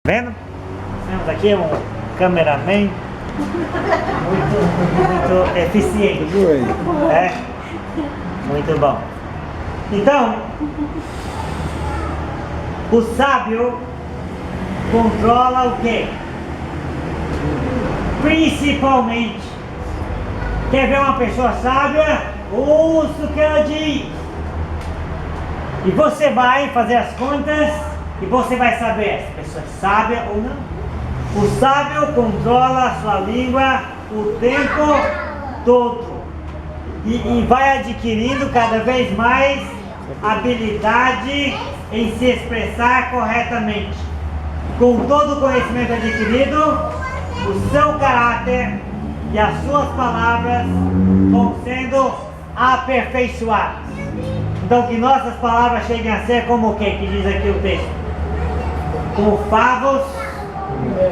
Vendo? Temos aqui um cameraman muito eficiente. É? Muito bom. Então, o sábio controla o quê? Principalmente, quer ver uma pessoa sábia? Ouça o que ela diz. E você vai fazer as contas e você vai saber se a pessoa é sábia ou não. O sábio controla a sua língua o tempo todo e vai adquirindo cada vez mais habilidade em se expressar corretamente. Com todo o conhecimento adquirido, o seu caráter e as suas palavras vão sendo aperfeiçoadas. Então que nossas palavras cheguem a ser como o que diz aqui o texto? Como favos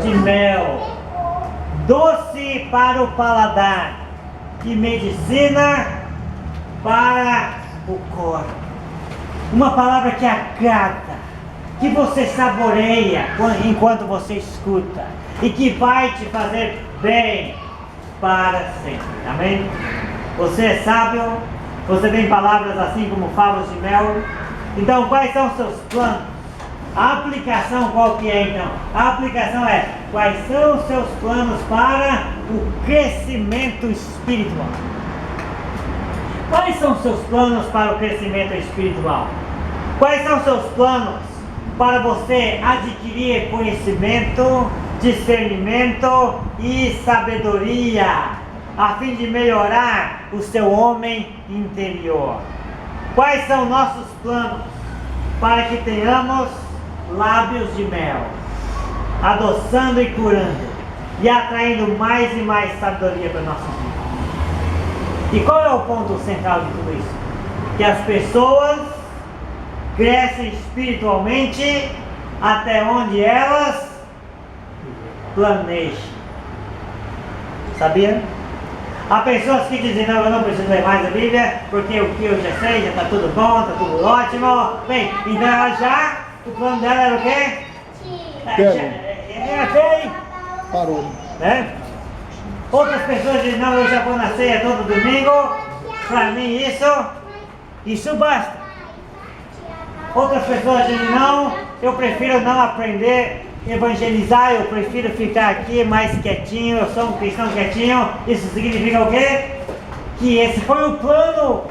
de mel, doce para o paladar e medicina para o corpo. Uma palavra que agrada, que você saboreia enquanto você escuta e que vai te fazer bem para sempre. Amém? Você é sábio, você tem palavras assim como favos de mel. Então quais são os seus planos? A aplicação qual que é então? A aplicação é quais são os seus planos para o crescimento espiritual? Quais são os seus planos para o crescimento espiritual? Quais são os seus planos para você adquirir conhecimento, discernimento e sabedoria, a fim de melhorar o seu homem interior? Quais são nossos planos para que tenhamos lábios de mel, adoçando e curando e atraindo mais e mais sabedoria para a nossa vida? E qual é o ponto central de tudo isso? Que as pessoas crescem espiritualmente até onde elas planejam. Sabia? Há pessoas que dizem, não, eu não preciso ler mais a Bíblia, porque o que eu já sei, já está tudo bom, está tudo ótimo. Bem, então ela já, o plano dela era o quê? Parou. Né? Outras pessoas dizem, não, eu já vou na ceia todo domingo, para mim isso basta. Outras pessoas dizem, não, eu prefiro não aprender a evangelizar, eu prefiro ficar aqui mais quietinho, eu sou um cristão quietinho. Isso significa o quê? Que esse foi o plano.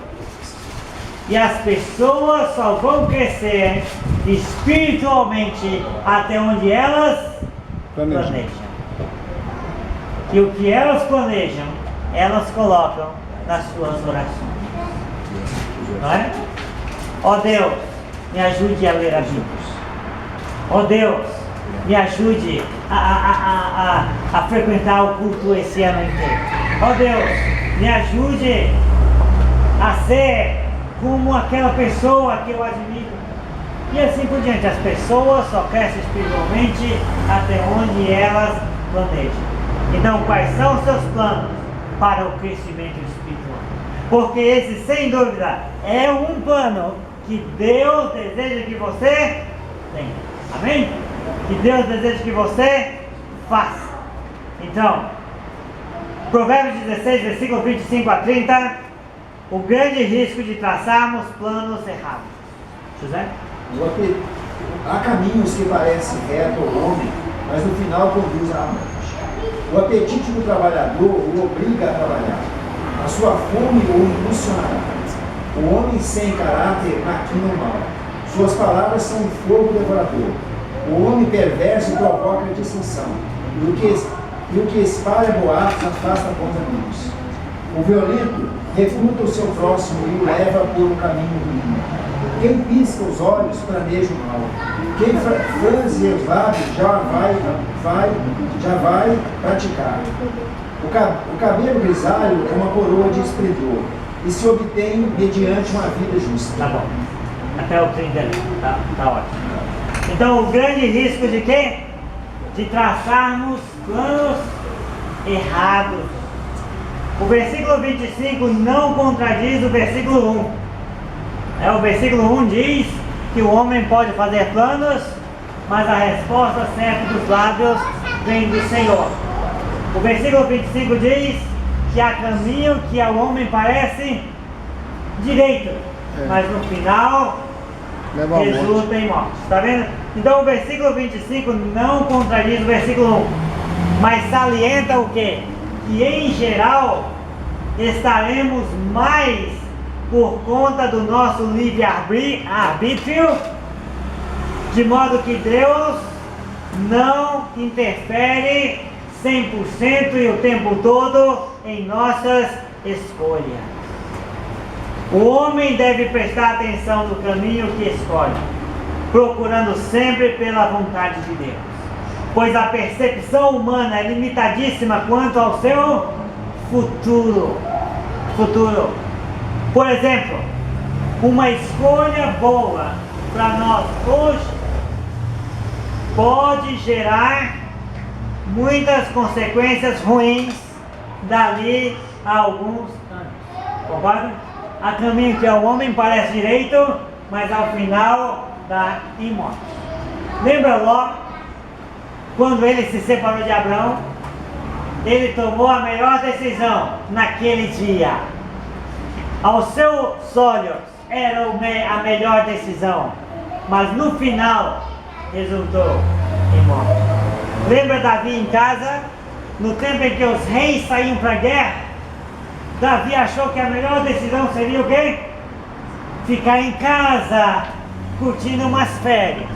E as pessoas só vão crescer espiritualmente até onde elas planejam. E o que elas planejam, elas colocam nas suas orações. Não é? Ó Deus, me ajude a ler a Bíblia. Ó Deus, me ajude a frequentar o culto esse ano inteiro. Ó Deus, me ajude a ser como aquela pessoa que eu admiro. E assim por diante. As pessoas só crescem espiritualmente até onde elas planejam. Então, quais são os seus planos para o crescimento espiritual? Porque esse, sem dúvida, é um plano que Deus deseja que você tenha. Amém? Que Deus deseja que você faça. Então, Provérbios 16, versículo 25 a 30, o grande risco de traçarmos planos errados. José? Há caminhos que parecem reto ao homem, mas no final conduz à morte. O apetite do trabalhador o obriga a trabalhar. A sua fome o impulsionará. O homem sem caráter maquina o mal. Suas palavras são um fogo devorador. O homem perverso provoca a dissensão. E o que espalha boatos afasta bons amigos. O violento recruta o seu próximo e o leva por um caminho ruim. Quem pisca os olhos planeja o mal. Quem franze os lábios já vai praticar. O cabelo grisalho é uma coroa de esplendor e se obtém mediante uma vida justa. Tá bom. Até o 30 ali. Tá ótimo. Então o grande risco de quê? De traçarmos planos errados. O versículo 25 não contradiz o versículo 1. O versículo 1 diz que o homem pode fazer planos, mas a resposta certa dos lábios vem do Senhor. O versículo 25 diz que há caminho que ao homem parece direito, mas no final resulta em morte. Está vendo? Então o versículo 25 não contradiz o versículo 1, mas salienta o quê? Que em geral estaremos mais por conta do nosso livre-arbítrio, de modo que Deus não interfere 100% e o tempo todo em nossas escolhas. O homem deve prestar atenção no caminho que escolhe, procurando sempre pela vontade de Deus, pois a percepção humana é limitadíssima quanto ao seu futuro. Por exemplo, uma escolha boa para nós hoje pode gerar muitas consequências ruins dali a alguns anos. Concorda? Há caminho que ao homem parece direito, mas ao final dá em morte. Lembra Ló? Quando ele se separou de Abrão, ele tomou a melhor decisão naquele dia. Aos seus olhos era a melhor decisão, mas no final resultou em morte. Lembra Davi em casa? No tempo em que os reis saíam para a guerra, Davi achou que a melhor decisão seria o quê? Ficar em casa, curtindo umas férias.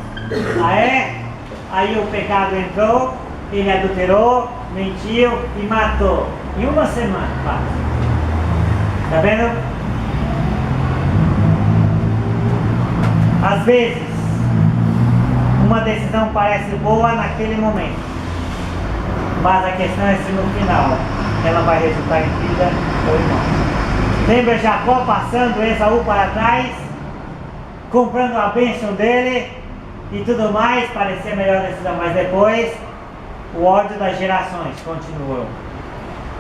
Aí o pecado entrou, ele adulterou, mentiu e matou. Em uma semana, quase. Tá vendo? Às vezes, uma decisão parece boa naquele momento, mas a questão é se no final ela vai resultar em vida ou em morte. Lembra Jacó passando Esaú para trás, comprando a bênção dele e tudo mais, parecia a melhor decisão, mas depois o ódio das gerações continuou.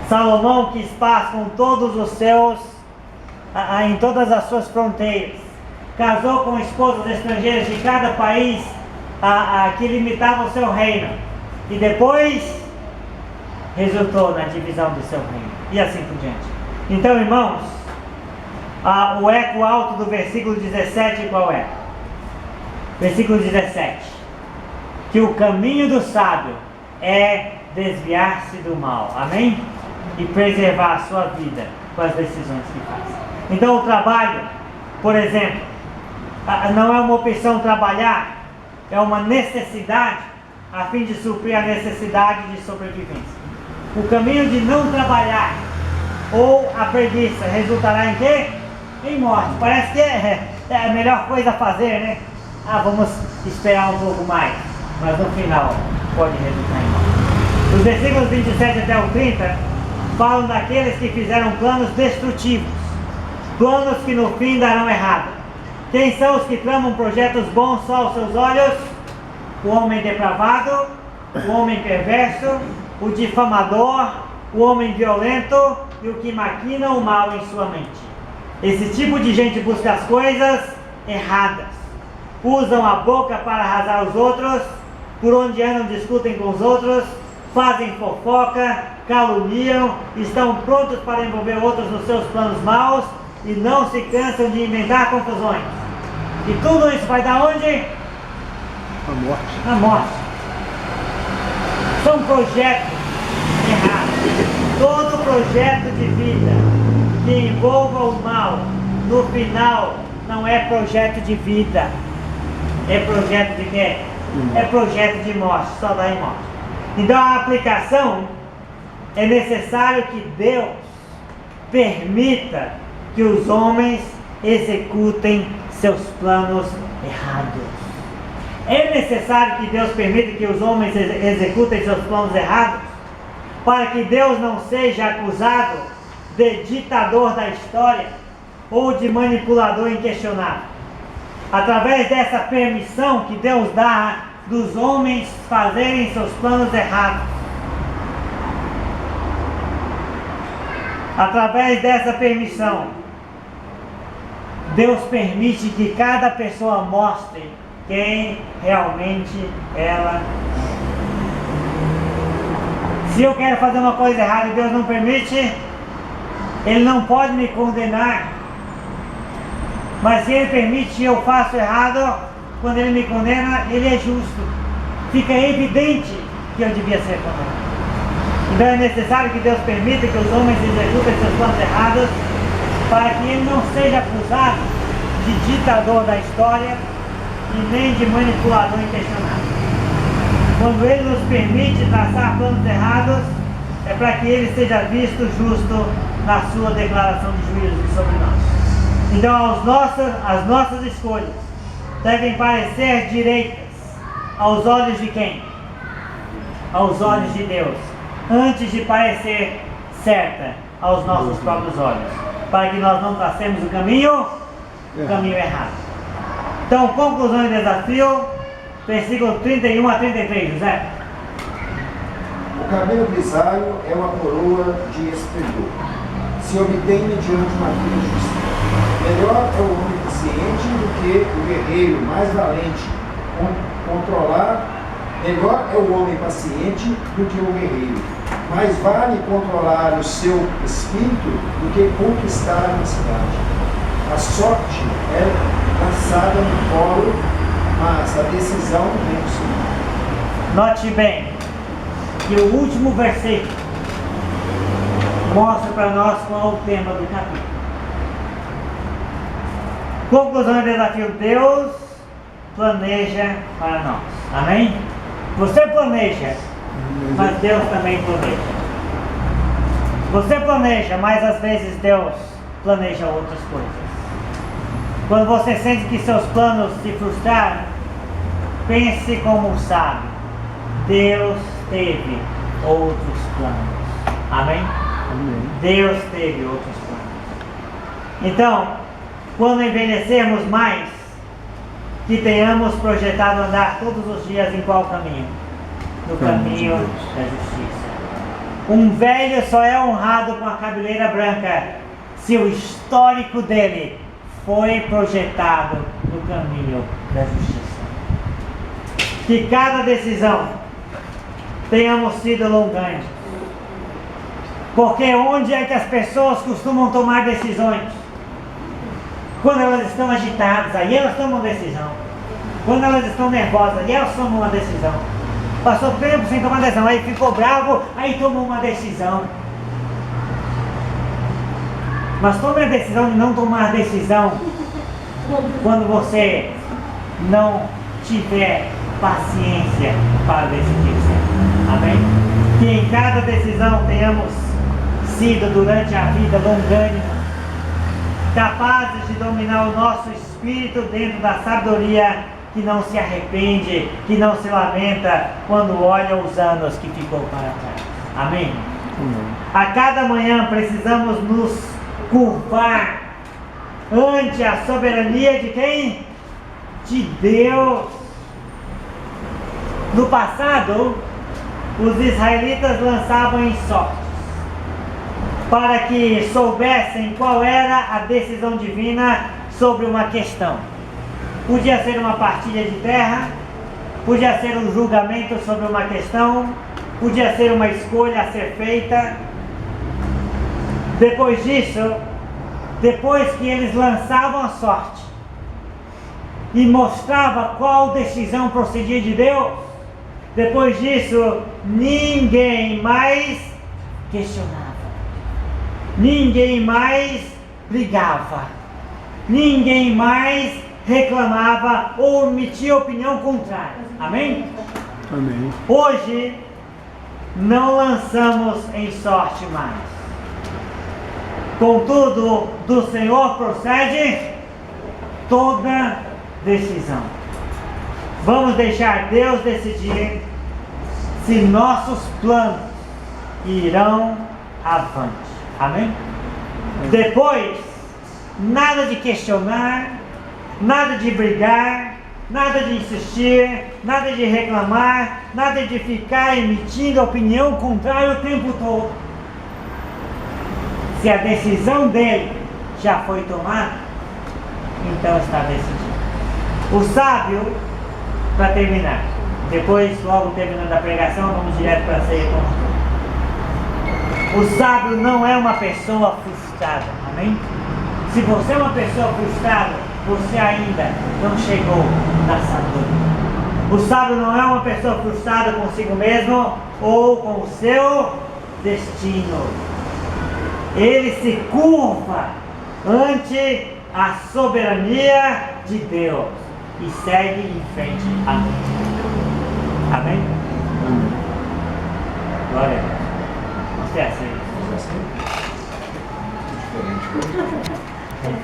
Salomão quis paz com todos os seus, em todas as suas fronteiras, casou com esposas estrangeiras de cada país que limitava o seu reino, e depois resultou na divisão do seu reino, e assim por diante. Então, irmãos, o eco alto do versículo 17 qual é? Versículo 17: que o caminho do sábio é desviar-se do mal, amém? E preservar a sua vida com as decisões que faz. Então o trabalho, por exemplo, não é uma opção trabalhar, é uma necessidade a fim de suprir a necessidade de sobrevivência. O caminho de não trabalhar ou a preguiça resultará em quê? Em morte. Parece que é a melhor coisa a fazer, né? Vamos esperar um pouco mais, mas no final pode resultar em morte. Os versículos 27 até o 30 falam daqueles que fizeram planos destrutivos, planos que no fim darão errado. Quem são os que tramam projetos bons só aos seus olhos? O homem depravado, o homem perverso, o difamador, o homem violento e o que maquina o mal em sua mente. Esse tipo de gente busca as coisas erradas, usam a boca para arrasar os outros, por onde andam discutem com os outros, fazem fofoca, caluniam, estão prontos para envolver outros nos seus planos maus e não se cansam de inventar confusões. E tudo isso vai dar onde? A morte. A morte. São projetos errados. Todo projeto de vida que envolva o mal, no final, não é projeto de vida. É projeto de quê? É projeto de morte, só dá em morte. Então a aplicação é necessário que Deus permita que os homens executem seus planos errados. É necessário que Deus permita que os homens executem seus planos errados, para que Deus não seja acusado de ditador da história ou de manipulador inquestionável. Através dessa permissão que Deus dá dos homens fazerem seus planos errados, através dessa permissão, Deus permite que cada pessoa mostre quem realmente ela é. Se eu quero fazer uma coisa errada e Deus não permite, Ele não pode me condenar. Mas se Ele permite e eu faço errado, quando Ele me condena, Ele é justo. Fica evidente que eu devia ser condenado. Então é necessário que Deus permita que os homens executem seus planos errados, para que Ele não seja acusado de ditador da história e nem de manipulador intencionado. Quando Ele nos permite traçar planos errados, é para que Ele seja visto justo na sua declaração de juízo sobre nós. Então as nossas escolhas devem parecer direitas aos olhos de quem? Aos olhos de Deus, antes de parecer certa aos nossos próprios olhos, para que nós não tracemos o caminho errado. Então, conclusão e desafio, versículo 31 a 33, José. O cabelo grisalho é uma coroa de esplendor. Se obtém mediante uma vida justa. Melhor é o homem paciente do que o guerreiro mais valente. Melhor é o homem paciente do que o guerreiro. Mais vale controlar o seu espírito do que conquistar uma cidade. A sorte é lançada no colo, mas a decisão vem do Senhor. Note bem que o último versículo mostra para nós qual é o tema do capítulo. Conclusão e desafio: Deus planeja para nós. Amém? Você planeja, mas Deus também planeja. Você planeja, mas às vezes Deus planeja outras coisas. Quando você sente que seus planos se frustraram, pense como um sábio. Deus teve outros planos. Amém? Amém. Deus teve outros planos. Então, quando envelhecermos mais, que tenhamos projetado andar todos os dias em qual caminho? No caminho da justiça. Um velho só é honrado com a cabeleira branca se o histórico dele foi projetado no caminho da justiça. Que cada decisão tenhamos sido longânimos. Porque onde é que as pessoas costumam tomar decisões? Quando elas estão agitadas, aí elas tomam decisão. Quando elas estão nervosas, aí elas tomam uma decisão. Passou tempo sem tomar decisão, aí ficou bravo, aí tomou uma decisão. Mas tome a decisão de não tomar decisão quando você não tiver paciência para decidir certo. Amém? Que em cada decisão tenhamos sido durante a vida longânimos, capazes de dominar o nosso espírito dentro da sabedoria, que não se arrepende, que não se lamenta quando olha os anos que ficou para trás. Amém? A cada manhã precisamos nos curvar ante a soberania de quem? De Deus. No passado, os israelitas lançavam em sortes para que soubessem qual era a decisão divina sobre uma questão. Podia ser uma partilha de terra, podia ser um julgamento sobre uma questão, podia ser uma escolha a ser feita. Depois disso, depois que eles lançavam a sorte e mostrava qual decisão procedia de Deus, depois disso, ninguém mais questionava. Ninguém mais brigava. Ninguém mais reclamava ou emitia opinião contrária. Amém? Amém. Hoje, não lançamos em sorte mais. Contudo, do Senhor procede toda decisão. Vamos deixar Deus decidir se nossos planos irão avante. Amém? Depois, nada de questionar, nada de brigar, nada de insistir, nada de reclamar, nada de ficar emitindo opinião contrária o tempo todo. Se a decisão dele já foi tomada, então está decidido. O sábio para terminar. Depois, logo terminando a pregação, vamos direto para a ceia com o sábio não é uma pessoa frustrada, amém? Se você é uma pessoa frustrada, você ainda não chegou na sabedoria. O sábio não é uma pessoa frustrada consigo mesmo ou com o seu destino. Ele se curva ante a soberania de Deus e segue em frente a Deus. Amém?